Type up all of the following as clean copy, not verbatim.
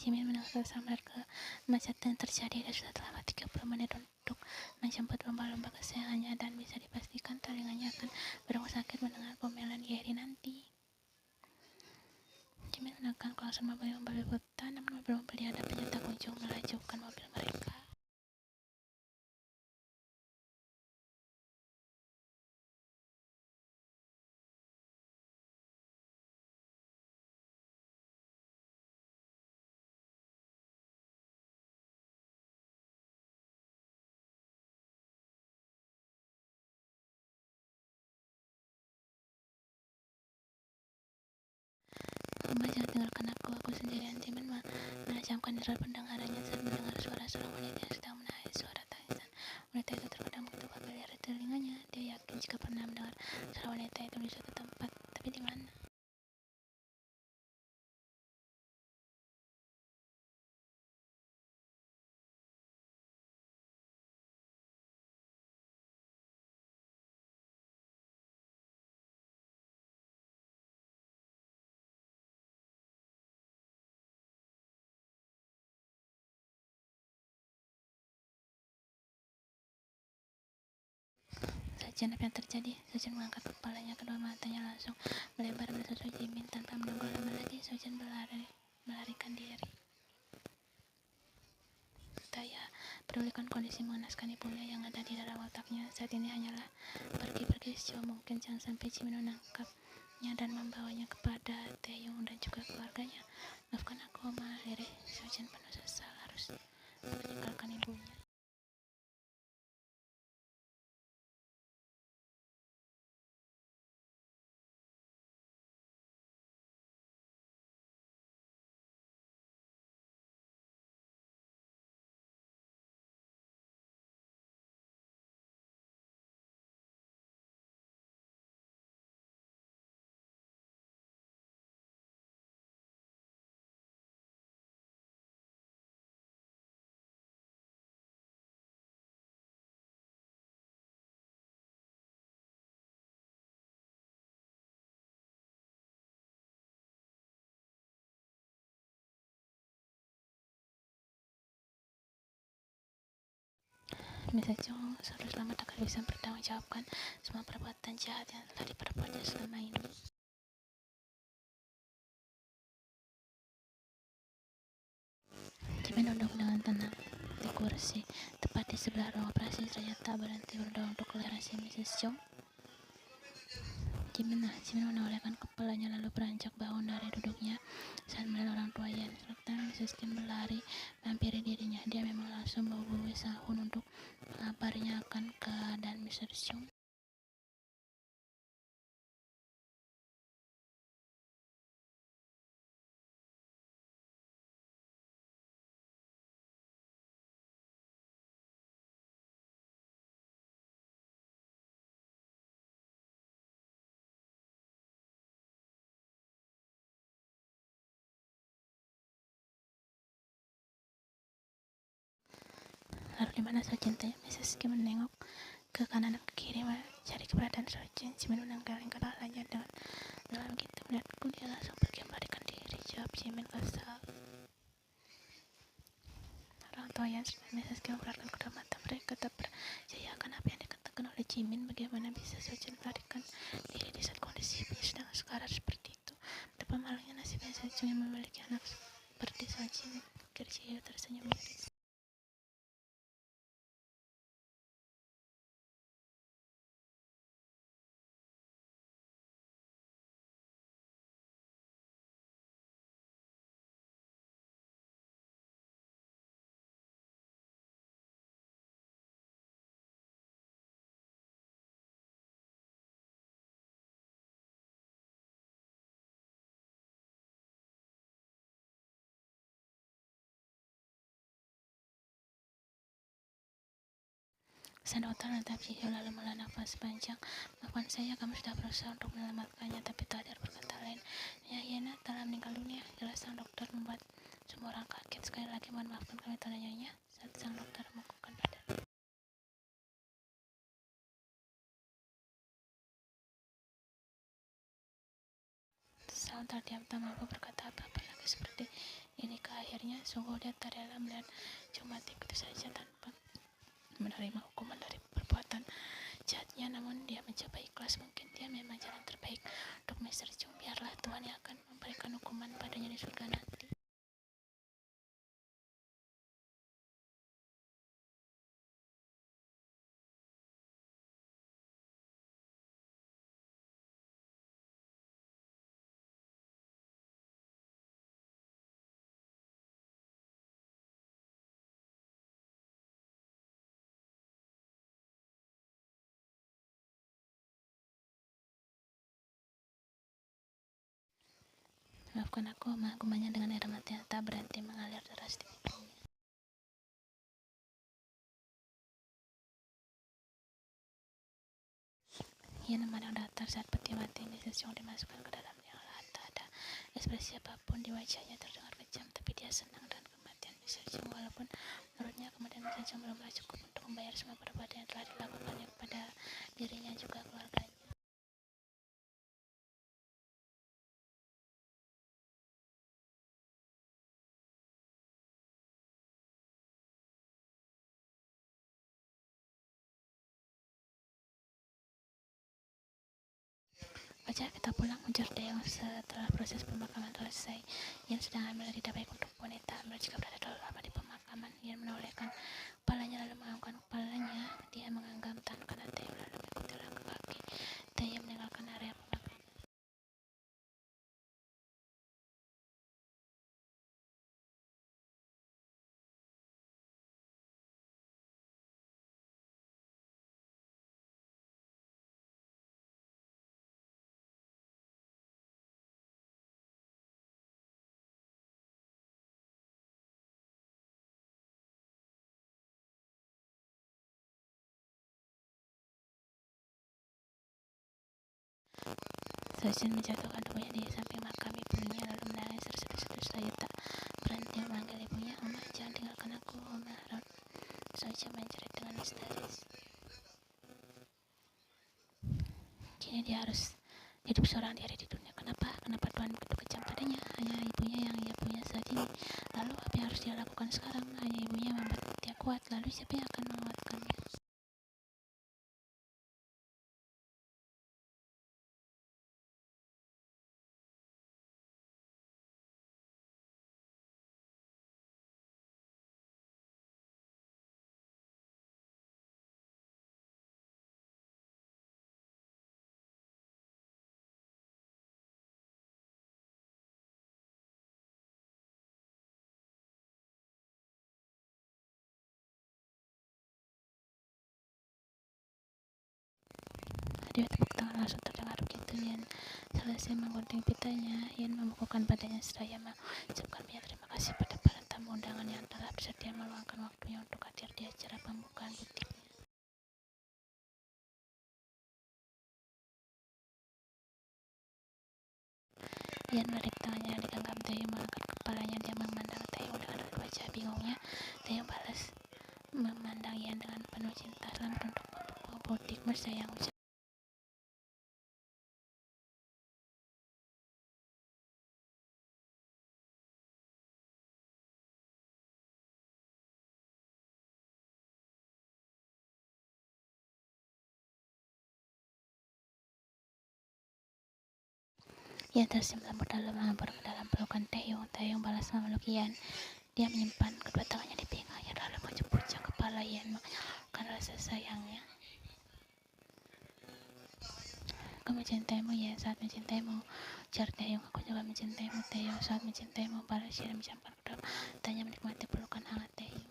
Jimin mendengar sambar kemacetan terjadi dan sudah terlambat 30 menit untuk menjemput lomba-lomba kesayangannya, dan bisa dipastikan telinganya akan berumur sakit mendengar gomelan Yeri nanti. Jimin menekan klakson mobil buta, namun mobil di hadapannya tak kunjung melajukan mobil mereka. Mama, jangan tinggalkan aku sendirian. Jimin menajamkan indera pendengarannya saat mendengar suara seorang wanita yang sedang menahan suara tangisan. Wanita itu terkadang begitu familiar di telinganya. Dia yakin jika pernah mendengar suara wanita itu di suatu tempat, tapi di mana? Sejenak yang terjadi, Sojin mengangkat kepalanya, kedua matanya langsung melebar menuju Jimin. Tanpa menunggu lama lagi, Sojin melarikan diri. Tak ya pedulikan kondisi mengenaskan ibunya yang ada di dalam otaknya saat ini hanyalah pergi sejauh mungkin, jangan sampai Jimin menangkapnya dan membawanya kepada Taeyong dan juga keluarganya. Maafkan aku, Ma, lirih Sojin penuh sesal harus meninggalkan ibunya. Sejong selalu selamat agar bisa bertanggungjawabkan semua perbuatan jahat yang telah diperbuatnya selama ini. Jimin duduk dengan tenang di kursi tepat di sebelah ruang operasi. Seraya tak berhenti berdoa untuk kelahiran Mrs. Jong. Jimin menolehkan kepalanya lalu beranjak bangun dari duduknya saat melihat orang tua Yan serta Mrs. Kim berlari menghampiri dirinya. Dia memang langsung menghubungi Sahun untuk mengabarnya akan keadaan Mrs. Jong. Lalu di mana Sojin? Tanya Mrs. Kim menengok ke kanan dan ke kiri mencari keberadaan Sojin. Jimin menenggeleng kepalanya dengan dalam. Gitu melihatku, dia langsung pergi melarikan diri, jawab Jimin kesal. Orang tua Yan dan Mrs. Kim mengeluarkan kedua mata mereka tak percaya akan apa yang dikatakan oleh Jimin. Bagaimana bisa Sojin melarikan diri di saat kondisi ibunya sedang sekarat seperti itu? Betapa malangnya nasibnya Sojin yang memiliki anak seperti Sojin. Pikir Jiho tersenyum miris. Sang dokter menatap Jiho lalu menghela nafas panjang. Maafkan saya, kamu sudah berusaha untuk menyelamatkannya, tapi tak ada berkata lain. Nyonya Yena telah meninggal dunia. Jelas sang dokter membuat semua orang kaget. Sekali lagi mohon maafkan kami, tanda Nyonya, saat sang dokter mengukuhkan badan. Sang terdiam, tak mampu berkata apa-apa lagi seperti Ini ke akhirnya sungguh dia tak rela melihat cuma begitu saja tanpa menerima hukuman dari perbuatan jahatnya. Namun dia mencoba ikhlas, mungkin dia memang jalan terbaik untuk Mr. Chung. Biarlah Tuhan yang akan memberikan hukuman padanya di surga nanti. Maafkan aku, Ma, gumanya dengan air mata yang tak berhenti mengalir deras di pipinya. Ia memandang datar saat peti mati Mrs. Chung dimasukkan ke dalamnya. Tak ada ekspresi apapun di wajahnya, terdengar kejam, tapi dia senang dengan kematian Mr. Chung. Walaupun menurutnya kematian Mr. Chung belumlah cukup untuk membayar semua perbuatan yang telah dilakukannya kepada dirinya juga keluarganya. Aja kita pulang, ujar Daeng setelah proses pemakaman selesai. Ian sedang ambil tidak baik untuk wanita hamil jika berada terlalu lama di pemakaman. Ian menolehkan kepalanya lalu mengangkat kepalanya. Dia menggenggam tangan kanan Taeyong lalu mengikuti langkah kaki Taeyong meninggalkan area pemakaman. Sejun menjatuhkan tubuhnya di samping makam ibunya lalu menangis terseduh-seduh. Saya tak berhenti memanggil ibunya. Oma, jangan tinggalkan aku, Oma. Soja menjerit dengan histeris. Kini dia harus hidup seorang diri di dunia. Kenapa Tuhan begitu kejam padanya? Hanya ibunya yang ia punya saat ini. Lalu apa yang harus dia lakukan sekarang? Hanya ibunya membuat dia kuat. Lalu siapa yang akan menguatkannya? Dia tepuk tangan langsung terdengar begitu Ian selesai menggunting pitanya. Ian membukukan badannya seraya mengucapkan banyak terima kasih pada para tamu undangan yang telah bersedia meluangkan waktunya untuk hadir di acara pembukaan butiknya. Ian menarik tangannya yang digenggam Taeyong, mengangkat kepalanya. Dia memandang Taeyong dengan wajah bingungnya. Taeyong balas memandang Ian dengan penuh cinta. Selamat untuk membuka butikmu sayang, ucap Ian tersenyum lembut lalu mengambur ke dalam pelukan Taeyong. Taeyong balas memeluk Ian. Dia menyimpan kedua tangannya di pinggangnya lalu menjemputnya kepala Ian mengalahkan rasa sayangnya. Aku mencintaimu ya, saat mencintaimu, ujar Taeyong. Aku juga mencintaimu Taeyong, saat mencintaimu, balas Ian mencampur kedua matanya menikmati pelukan hangat Taeyong.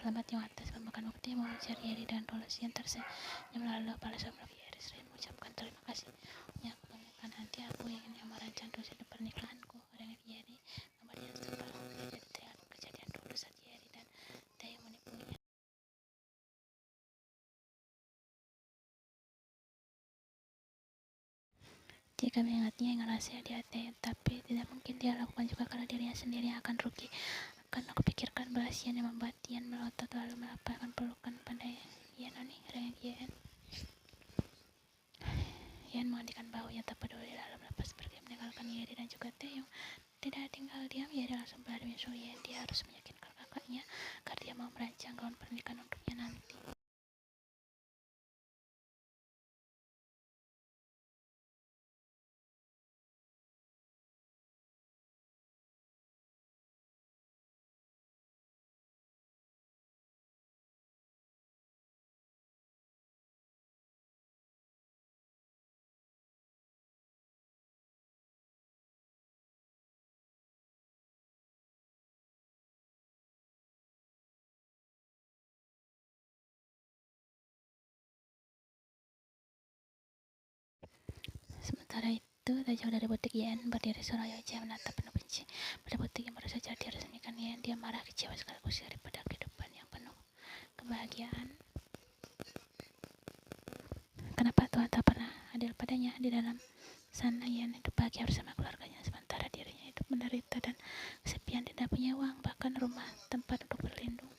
terlambat yang atas memakan waktu yang mencari Yeri dengan tulus yang tersenyum lalu balas meluk Yeri sering mengucapkan terima kasih. Ya, aku mengingatkan nanti aku ingin yang merancang dosen pernikahanku. Orang Yeri kemudian setelah jadi kejadian dulu saat Yeri dan Tae menipunya. Jika mengingatnya yang rahasia di hati, tapi tidak mungkin dia lakukan juga karena dirinya sendiri yang akan rugi. Akan aku pikirkan Balasian yang membuat Tian melotot lalu melepaskan pelukan pada Yanoni, Reng Yen. Yan menghentikan bahunya tak peduli lalu melepas pergi meninggalkan Yeri dan juga Taeyong. Tidak tinggal diam, Yeri langsung berlari menyusul Yen. Dia harus meyakinkan kakaknya agar dia mau merancang gaun pernikahan untuknya nanti. Sementara itu, tak jauh dari butik Yen, berdiri seorang wajah menatap penuh benci. Pada butik yang baru saja diresmikan Yen, dia marah kecewa sekaligus iri pada kehidupan yang penuh kebahagiaan. Kenapa Tuhan tak pernah adil padanya? Di dalam sana Yen hidup bahagia bersama keluarganya, sementara dirinya hidup menderita dan kesepian, tidak punya uang, bahkan rumah tempat untuk berlindung.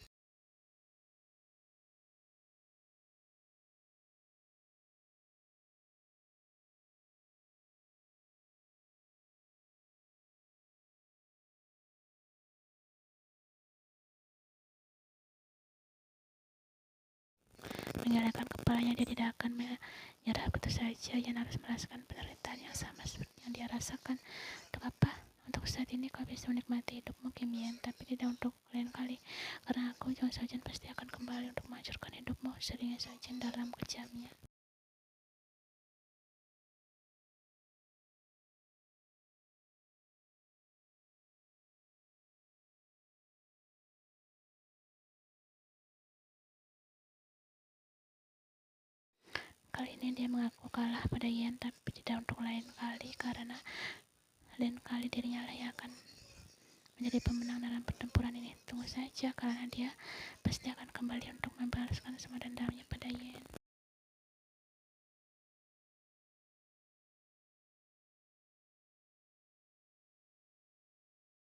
Menyerahkan kepalanya, dia tidak akan menyerah begitu saja. Yen harus merasakan penderitaan yang sama seperti yang dia rasakan. Untuk apa? Untuk saat ini kau bisa menikmati hidupmu Kim Yen, tapi tidak untuk lain kali. Karena aku, Jong Seo-jin, pasti akan kembali untuk menghancurkan hidupmu. Seringnya Seo-jin dalam kejamnya. Kali ini dia mengaku kalah pada Yen, tapi tidak untuk lain kali, karena lain kali dirinya lah yang akan menjadi pemenang dalam pertempuran ini. Tunggu saja, karena dia pasti akan kembali untuk membalaskan semua dendamnya pada Yen.